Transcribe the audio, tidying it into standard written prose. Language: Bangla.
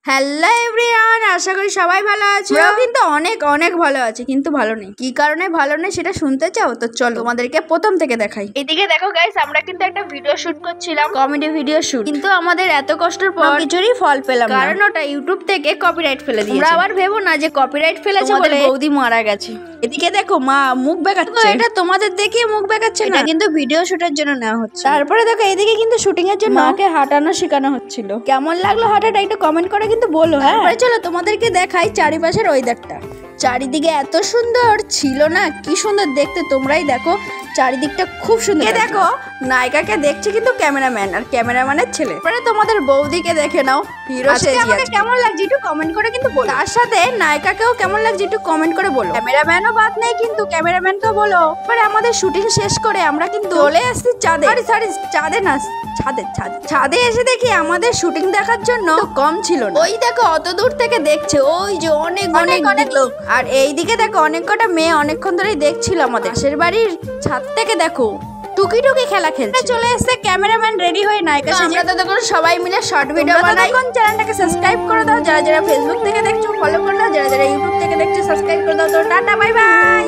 হ্যালো এভরিওয়ান, আশা করি সবাই ভালো আছো। আমরাও কিন্তু অনেক অনেক ভালো আছি, কিন্তু ভালো নেই। কি কারণে ভালো নেই সেটা শুনতে চাও? তো চলো তোমাদেরকে প্রথম থেকে দেখাই। এদিকে দেখো গাইস, আমরা কিন্তু একটা ভিডিও শুট করছিলাম, কমেডি ভিডিও শুট, কিন্তু আমাদের এত কষ্টের পর কিছুরই ফল পেলাম না, কারণ ওটা ইউটিউব থেকে কপিরাইট ফেলে দিয়েছে। আমরা আবার ভেবো না যে কপিরাইট ফেলেছে বলে বৌদি মারা গেছে। এদিকে দেখো মা মুখ বেঁকাচ্ছে, এটা তোমাদের দেখিয়ে মুখ বেঁকাচ্ছে না, কিন্তু ভিডিও শুটের জন্য নেওয়া হচ্ছে। তারপরে দেখো এদিকে কিন্তু শুটিং এর জন্য মাকে হাঁটানো শেখানো হচ্ছিল। কেমন লাগলো হাঁটাটা একটু কমেন্ট করে কিন্তু বলো। হ্যাঁ চলো তোমাদেরকে দেখাই চারিপাশের ওয়েদারটা। চারিদিকে এত সুন্দর ছিল না, কি সুন্দর দেখতে, তোমরাই দেখো চারিদিকটা খুব সুন্দর। দেখো নায়িকাকে দেখছে কিন্তু ক্যামেরাম্যান আর ক্যামেরাম্যানের ছেলে। পরে তোমাদের বৌদিকে দেখে নাও, হিরো সেজে কেমন লাগছে একটু কমেন্ট করে কিন্তু বলো। তার সাথে নায়িকাকেও কেমন লাগছে একটু কমেন্ট করে বলো। ক্যামেরাম্যানও বাদ নেই কিন্তু, ক্যামেরাম্যানকেও বলো। পরে আমাদের শুটিং শেষ করে আমরা কিন্তু চলে আসছি চাঁদে, সরি চাঁদে না, ছাদে এসে দেখি আমাদের শুটিং দেখার জন্য কম ছিল না। ওই দেখো অত দূর থেকে দেখছে, ওই যে অনেক অনেক অনেক লোক। আর এইদিকে দেখো অনেক কটা মেয়ে অনেকক্ষণ ধরেই দেখছিল আমাদের পাশের বাড়ির ছাদ থেকে। দেখো টুকি টুকি খেলা খেলছে। চলে এসেছে ক্যামেরাম্যান রেডি হয়ে নায়িকা সেজে। আমরা তো দেখুন সবাই মিলে শর্ট ভিডিও বানাই। এখন চ্যানেলটাকে সাবস্ক্রাইব করে দাও, যারা যারা ফেসবুক থেকে দেখছো ফলো করে দাও, যারা যারা ইউটিউব থেকে দেখছো সাবস্ক্রাইব করে দাও। তো টাটা বাই বাই।